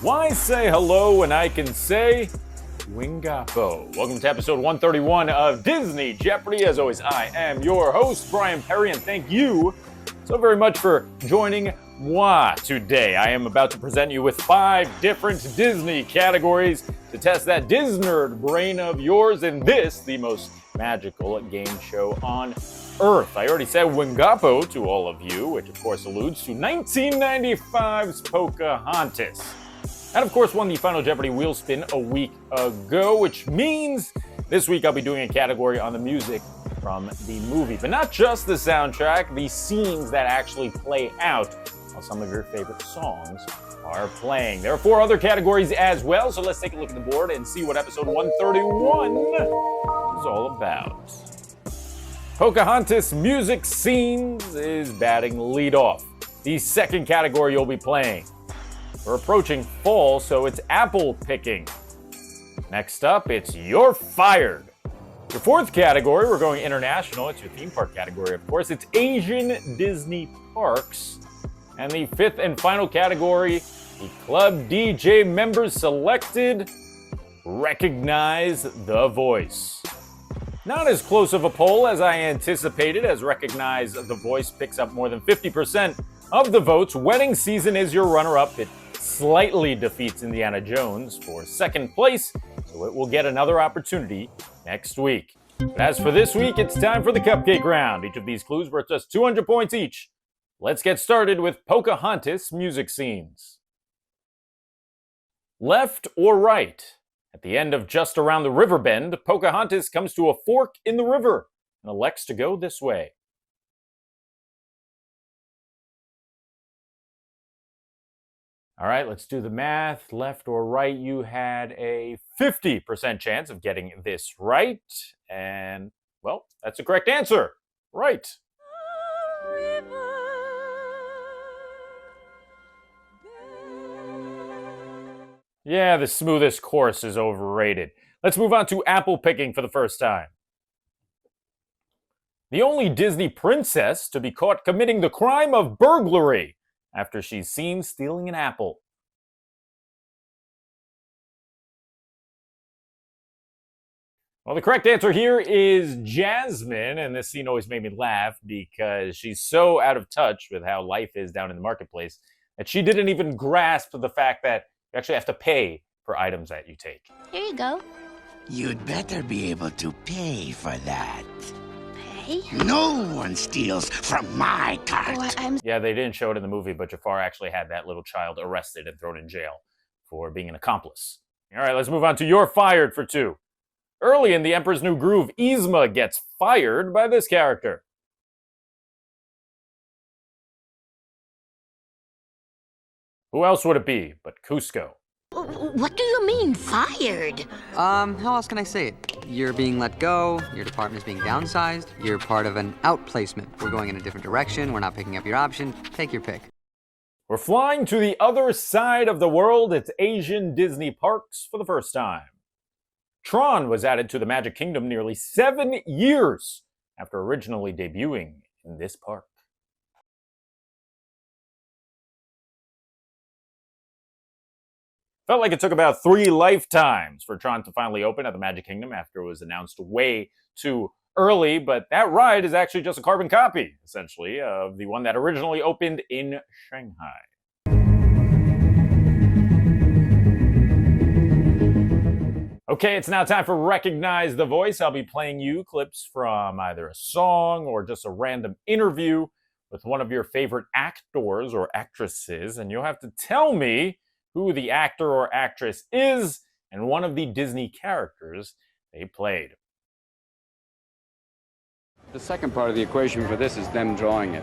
Why say hello when I can say Wingapo? Welcome to episode 131 of Disney Jeopardy. As always, I am your host, Bryan Perri, and thank you so very much for joining moi today. I am about to present you with 5 different Disney categories to test that Disney brain of yours in this, the most magical game show on Earth. I already said Wingapo to all of you, which of course alludes to 1995's Pocahontas. And of course won the final Jeopardy wheel spin a week ago, which means this week I'll be doing a category on the music from the movie. But not just the soundtrack, the scenes that actually play out while some of your favorite songs are playing. There are 4 other categories as well, so let's take a look at the board and see what episode 131 is all about. Pocahontas music scenes is batting leadoff. The second category you'll be playing. We're approaching fall, so it's apple picking. Next up, it's You're Fired. Your fourth category, we're going international. It's your theme park category, of course. It's Asian Disney parks. And the fifth and final category, the club DJ members selected, Recognize the Voice. Not as close of a poll as I anticipated, as Recognize the Voice picks up more than 50% of the votes. Wedding Season is your runner-up. It slightly defeats Indiana Jones for second place, so it will get another opportunity next week. But as for this week, it's time for the cupcake round. Each of these clues worth just 200 points each. Let's get started with Pocahontas music scenes. Left or right? At the end of Just Around the River Bend, Pocahontas comes to a fork in the river and elects to go this way. All right, let's do the math. Left or right, you had a 50% chance of getting this right. And, well, that's the correct answer. Right. Yeah, the smoothest course is overrated. Let's move on to apple picking for the first time. The only Disney princess to be caught committing the crime of burglary after she's seen stealing an apple. Well, the correct answer here is Jasmine, and this scene always made me laugh because she's so out of touch with how life is down in the marketplace that she didn't even grasp the fact that you actually have to pay for items that you take. Here you go. You'd better be able to pay for that. Pay? No one steals from my cart. Oh, Yeah, they didn't show it in the movie, but Jafar actually had that little child arrested and thrown in jail for being an accomplice. All right, let's move on to You're Fired for 2. Early in The Emperor's New Groove, Yzma gets fired by this character. Who else would it be but Cusco? What do you mean, fired? How else can I say it? You're being let go, your department is being downsized, you're part of an outplacement. We're going in a different direction, we're not picking up your option. Take your pick. We're flying to the other side of the world. It's Asian Disney parks for the first time. Tron was added to the Magic Kingdom nearly 7 years after originally debuting in this park. Felt like it took about 3 lifetimes for Tron to finally open at the Magic Kingdom after it was announced way too early, but that ride is actually just a carbon copy, essentially, of the one that originally opened in Shanghai. Okay, it's now time for Recognize the Voice. I'll be playing you clips from either a song or just a random interview with one of your favorite actors or actresses, and you'll have to tell me who the actor or actress is and one of the Disney characters they played. The second part of the equation for this is them drawing it.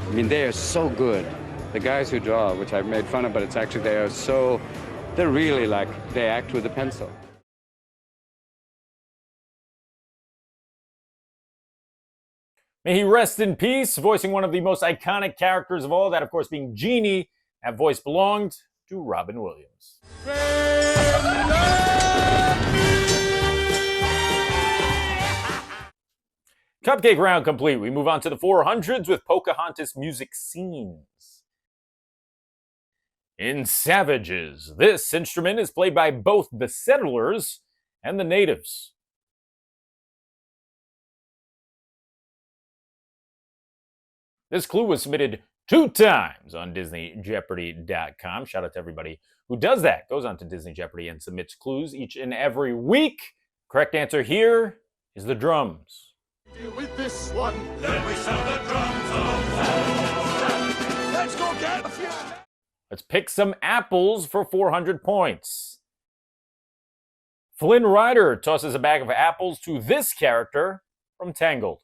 I mean, they are so good. The guys who draw, which I've made fun of, but it's actually, they're really like, they act with a pencil. May he rest in peace, voicing one of the most iconic characters of all, that of course being Genie. That voice belonged to Robin Williams. Cupcake round complete. We move on to the 400s with Pocahontas music scenes. In Savages, this instrument is played by both the settlers and the natives. This clue was submitted 2 times on DisneyJeopardy.com. Shout out to everybody who does that. Goes on to Disney Jeopardy and submits clues each and every week. Correct answer here is the drums. With this one, then we sound the drums of war. Let's go get a few. Let's pick some apples for 400 points. Flynn Rider tosses a bag of apples to this character from Tangled.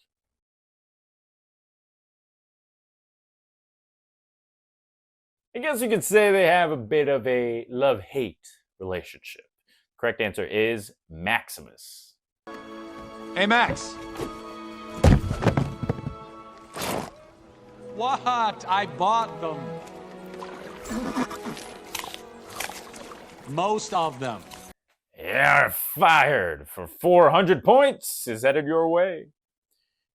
I guess you could say they have a bit of a love-hate relationship. Correct answer is Maximus. Hey, Max. What? I bought them. Most of them. You're fired for 400 points is headed your way.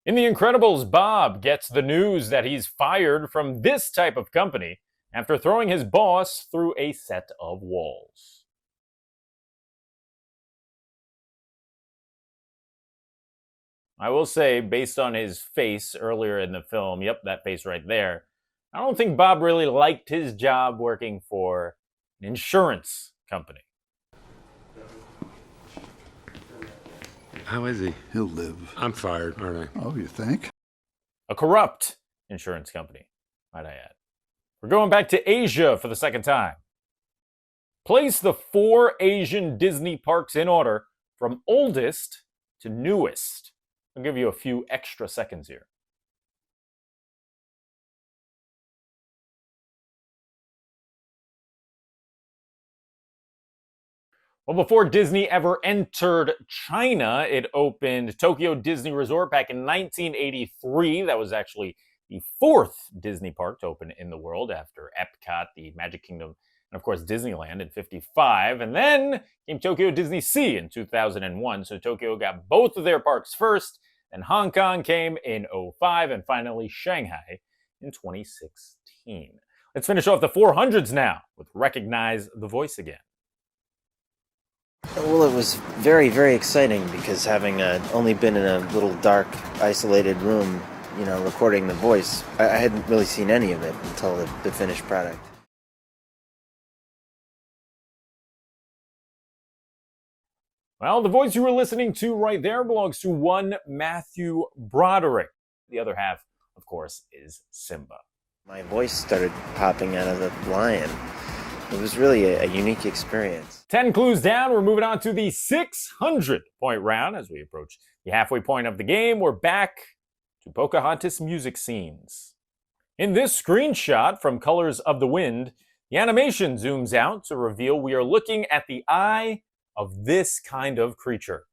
In The Incredibles, Bob gets the news that he's fired from this type of company after throwing his boss through a set of walls. I will say, based on his face earlier in the film, yep, that face right there, I don't think Bob really liked his job working for an insurance company. How is he? He'll live. I'm fired, aren't I? Oh, you think? A corrupt insurance company, might I add. We're going back to Asia for the second time. Place the 4 Asian Disney parks in order from oldest to newest. I'll give you a few extra seconds here. Well, before Disney ever entered China, it opened Tokyo Disney Resort back in 1983. That was actually the 4th Disney park to open in the world after Epcot, the Magic Kingdom, and of course Disneyland in 55. And then came Tokyo Disney Sea in 2001. So Tokyo got both of their parks first. Then Hong Kong came in 05 and finally Shanghai in 2016. Let's finish off the 400s now with Recognize the Voice again. Well, it was very, very exciting because having only been in a little dark, isolated room, recording the voice, I hadn't really seen any of it until the finished product. Well, the voice you were listening to right there belongs to one Matthew Broderick. The other half, of course, is Simba. My voice started popping out of the lion. It was really a unique experience. 10 clues down, we're moving on to the 600-point round. As we approach the halfway point of the game, we're back to Pocahontas music scenes. In this screenshot from Colors of the Wind, the animation zooms out to reveal we are looking at the eye of this kind of creature.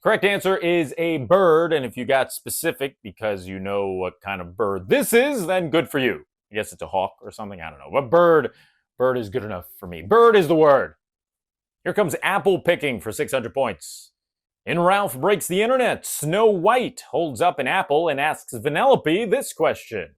Correct answer is a bird, and if you got specific because you know what kind of bird this is, then good for you. I guess it's a hawk or something, I don't know. But bird is good enough for me. Bird is the word. Here comes apple picking for 600 points. In Ralph Breaks the Internet, Snow White holds up an apple and asks Vanellope this question.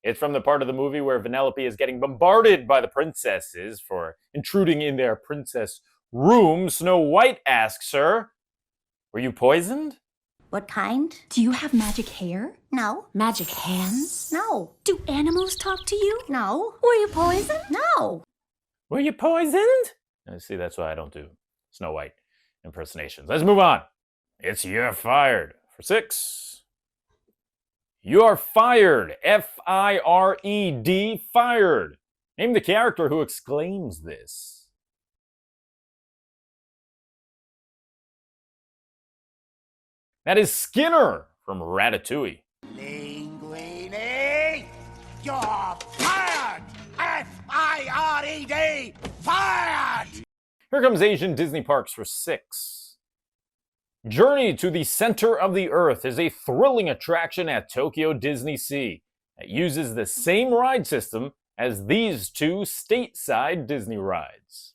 It's from the part of the movie where Vanellope is getting bombarded by the princesses for intruding in their princess room. Snow White asks her, "Were you poisoned?" What kind? Do you have magic hair? No. Magic hands? No. Do animals talk to you? No. Were you poisoned? No. Were you poisoned? See, that's why I don't do Snow White impersonations. Let's move on. It's You're Fired for 6. You're fired. F-I-R-E-D, fired. Name the character who exclaims this. That is Skinner from Ratatouille. Linguini, you're fired! F-I-R-E-D, fired! Here comes Asian Disney Parks for 6. Journey to the Center of the Earth is a thrilling attraction at Tokyo Disney Sea that uses the same ride system as these 2 stateside Disney rides.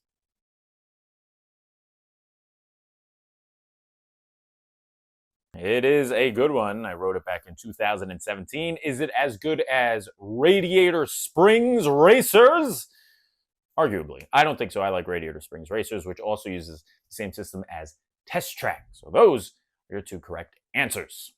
It is a good one. I wrote it back in 2017. Is it as good as Radiator Springs Racers? Arguably. I don't think so. I like Radiator Springs Racers, which also uses the same system as Test Track. So those are your two correct answers.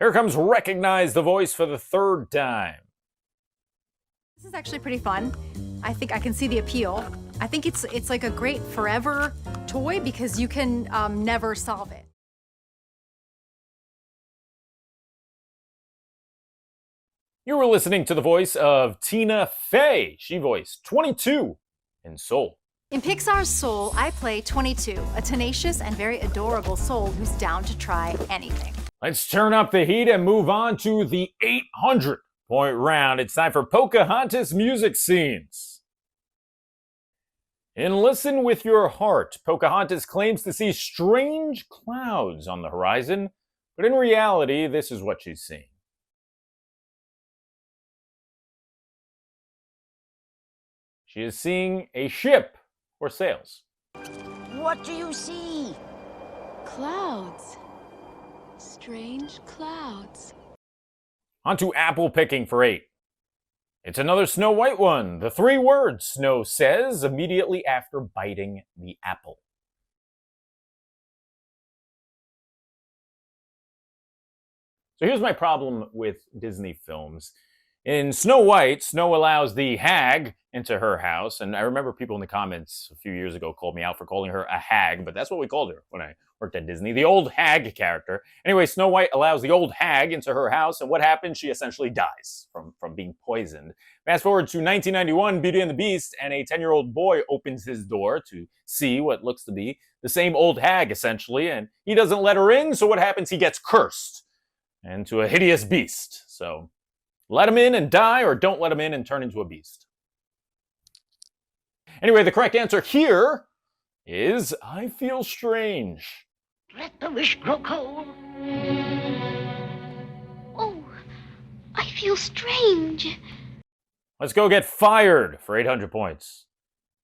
Here comes Recognize the Voice for the third time. This is actually pretty fun. I think I can see the appeal. I think it's like a great forever toy because you can never solve it. You were listening to the voice of Tina Fey. She voiced 22 in Soul. In Pixar's Soul, I play 22, a tenacious and very adorable soul who's down to try anything. Let's turn up the heat and move on to the 800-point round. It's time for Pocahontas music scenes. In Listen with Your Heart, Pocahontas claims to see strange clouds on the horizon, but in reality, this is what she's seeing. She is seeing a ship or sails. What do you see? Clouds. Strange clouds. On to apple picking for 8. It's another Snow White one. The 3 words Snow says immediately after biting the apple. So here's my problem with Disney films. In Snow White, Snow allows the hag into her house, and I remember people in the comments a few years ago called me out for calling her a hag, but that's what we called her when I worked at Disney, the old hag character. Anyway, Snow White allows the old hag into her house, and what happens? She essentially dies from being poisoned. Fast forward to 1991, Beauty and the Beast, and a 10-year-old boy opens his door to see what looks to be the same old hag, essentially, and he doesn't let her in, so what happens? He gets cursed into a hideous beast. So let him in and die, or don't let him in and turn into a beast. Anyway, the correct answer here is I feel strange. Let the wish grow cold. Oh, I feel strange. Let's go get fired for 800 points.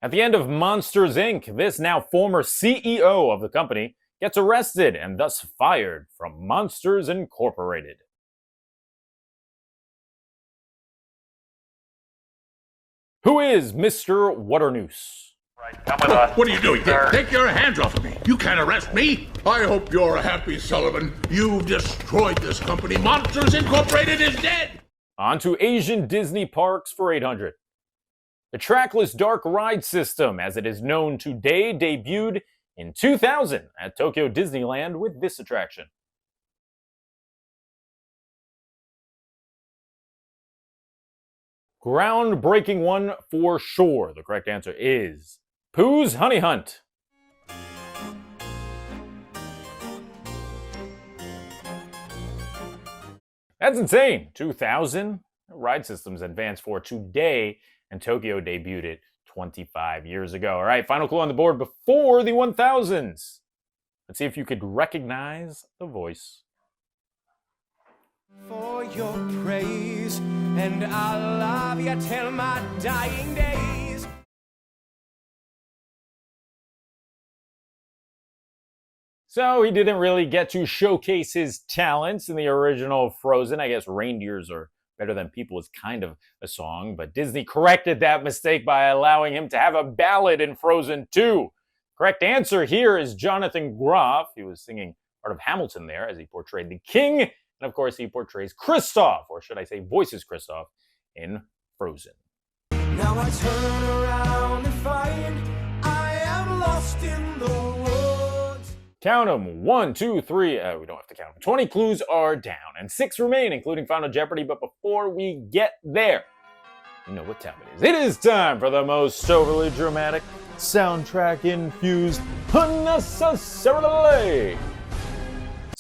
At the end of Monsters, Inc., this now former CEO of the company gets arrested and thus fired from Monsters Incorporated. Who is Mr. Waternoose? What are you doing? Take your hands off of me. You can't arrest me. I hope you're happy, Sullivan. You've destroyed this company. Monsters Incorporated is dead. On to Asian Disney parks for 800. The trackless dark ride system, as it is known today, debuted in 2000 at Tokyo Disneyland with this attraction. Groundbreaking one for sure. The correct answer is Pooh's Honey Hunt. That's insane. 2000 ride systems advanced for today, and Tokyo debuted it 25 years ago. All right, final clue on the board before the 1000s. Let's see if you could recognize the voice. For your praise, and I'll love you till my dying days. So he didn't really get to showcase his talents in the original Frozen. I guess Reindeers Are Better Than People is kind of a song, but Disney corrected that mistake by allowing him to have a ballad in Frozen 2. Correct answer here is Jonathan Groff. He was singing part of Hamilton there as he portrayed the king. And of course, he portrays Kristoff, or should I say voices Kristoff, in Frozen. Now I turn around and find I am lost in the woods. Count them. 1, 2, 3. We don't have to count them. 20 clues are down, and 6 remain, including Final Jeopardy. But before we get there, you know what time it is. It is time for the most overly dramatic, soundtrack-infused, unnecessarily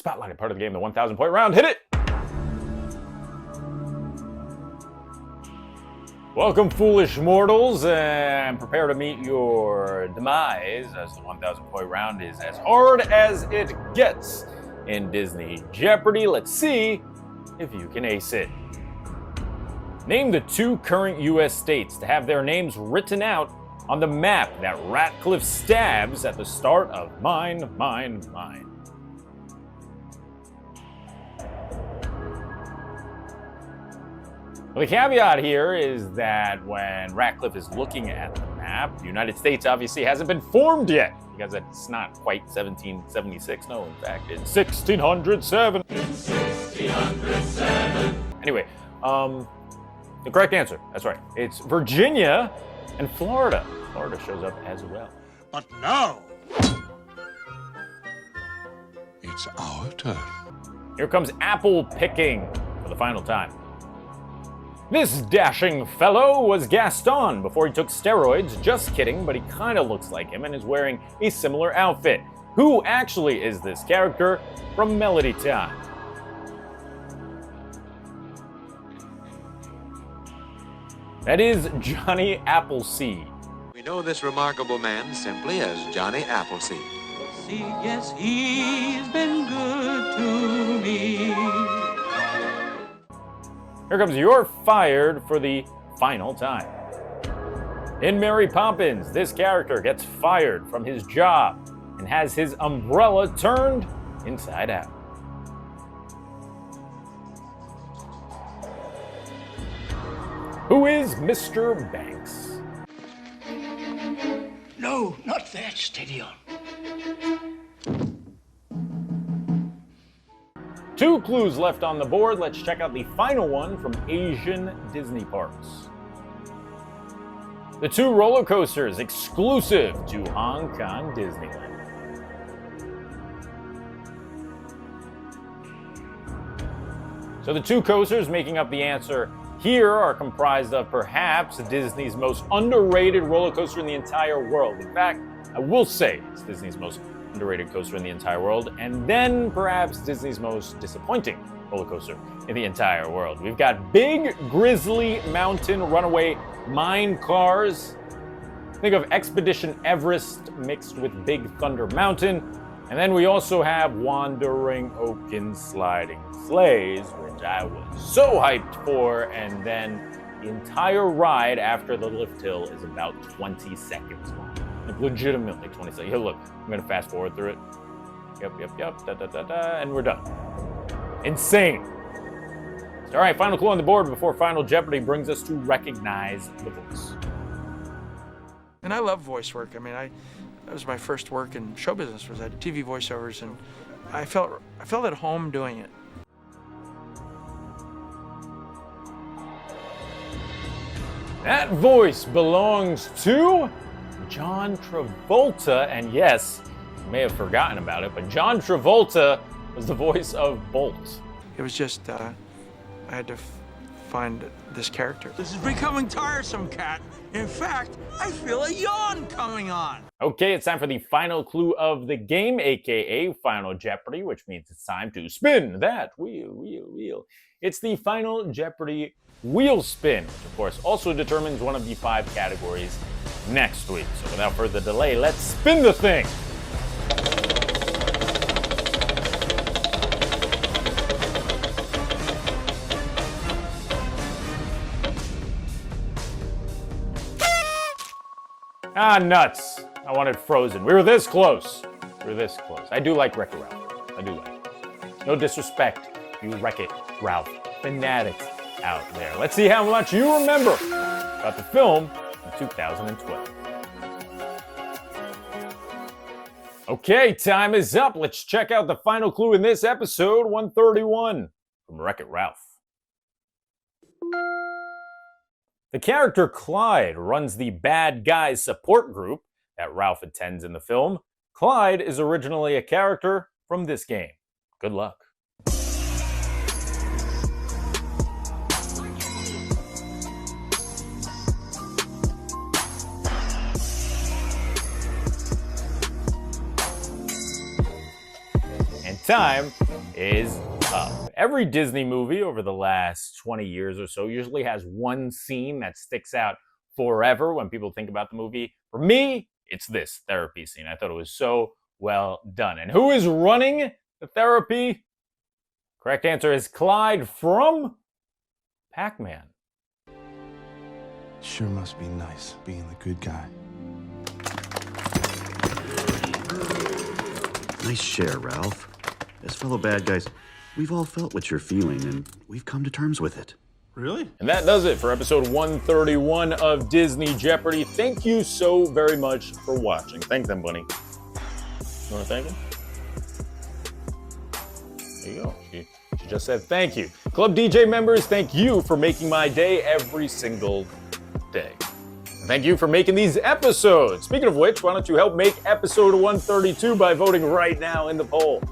spotlighted part of the game, the 1,000-point round. Hit it! Welcome, foolish mortals, and prepare to meet your demise, as the 1,000-point round is as hard as it gets in Disney Jeopardy. Let's see if you can ace it. Name the 2 current U.S. states to have their names written out on the map that Ratcliffe stabs at the start of Mine, Mine, Mine. Well, the caveat here is that when Ratcliffe is looking at the map, the United States obviously hasn't been formed yet, because it's not quite 1776. No, in fact, it's 1607. Anyway, the correct answer, that's right. It's Virginia and Florida. Florida shows up as well. But now, it's our turn. Here comes apple picking for the final time. This dashing fellow was Gaston before he took steroids. Just kidding, but he kind of looks like him and is wearing a similar outfit. Who actually is this character from Melody Time? That is Johnny Appleseed. We know this remarkable man simply as Johnny Appleseed. See, yes, he's been good to me. Here comes You're Fired for the final time. In Mary Poppins, this character gets fired from his job and has his umbrella turned inside out. Who is Mr. Banks? No, not that. Steady on. 2 clues left on the board. Let's check out the final one from Asian Disney parks. The 2 roller coasters exclusive to Hong Kong Disneyland. So the 2 coasters making up the answer here are comprised of perhaps Disney's most underrated roller coaster in the entire world. In fact, I will say it's Disney's most underrated coaster in the entire world, and then perhaps Disney's most disappointing roller coaster in the entire world. We've got Big Grizzly Mountain Runaway Mine Cars. Think of Expedition Everest mixed with Big Thunder Mountain. And then we also have Wandering Oaken Sliding Sleighs, which I was so hyped for, and then the entire ride after the lift hill is about 20 seconds long. Like legitimately 20 seconds. Here, look, I'm gonna fast forward through it. Yep, and we're done. Insane. All right, final clue on the board before Final Jeopardy brings us to recognize the voice. And I love voice work. I mean, that was my first work in show business, was at TV voiceovers, and I felt at home doing it. That voice belongs to John Travolta, and yes, you may have forgotten about it, but John Travolta was the voice of Bolt. It was just, I had to find this character. This is becoming tiresome, Cat. In fact, I feel a yawn coming on. Okay, it's time for the final clue of the game, aka Final Jeopardy, which means it's time to spin that wheel. It's the Final Jeopardy wheel spin, which of course also determines one of the 5 categories next week. So without further delay, let's spin the thing. Ah, nuts. I wanted Frozen. We were this close. I do like Wreck-It Ralph. I do like it. No disrespect, you Wreck-It Ralph fanatics out there. Let's see how much you remember about the film in 2012. Okay, time is up. Let's check out the final clue in this episode 131 from Wreck-It Ralph. The character Clyde runs the bad guys support group that Ralph attends in the film. Clyde is originally a character from this game. Good luck. And time is up. Every Disney movie over the last 20 years or so usually has one scene that sticks out forever when people think about the movie. For me, it's this therapy scene. I thought it was so well done. And who is running the therapy? Correct answer is Clyde from Pac-Man. Sure must be nice being the good guy. Nice share, Ralph. As fellow bad guys, we've all felt what you're feeling, and we've come to terms with it. Really? And that does it for episode 131 of Disney Jeopardy. Thank you so very much for watching. Thank them, Bunny. You want to thank them? There you go. She just said thank you. Club DJ members, thank you for making my day every single day. And thank you for making these episodes. Speaking of which, why don't you help make episode 132 by voting right now in the poll.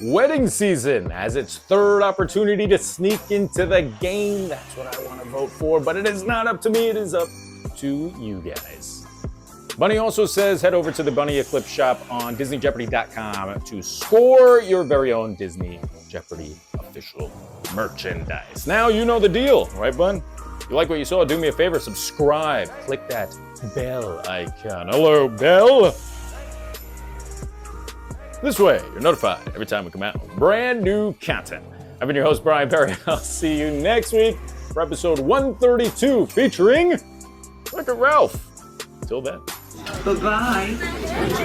Wedding season has its third opportunity to sneak into the game. That's what I want to vote for, but it is not up to me. It is up to you guys. Bunny also says head over to the Bunny Eclipse shop on DisneyJeopardy.com to score your very own Disney Jeopardy official merchandise. Now you know the deal, right, Bun? If you like what you saw, do me a favor, subscribe. Click that bell icon. Hello, bell. This way, you're notified every time we come out with brand new content. I've been your host, Bryan Perri. I'll see you next week for episode 132 featuring Wreck-It Ralph. Until then. Bye-bye.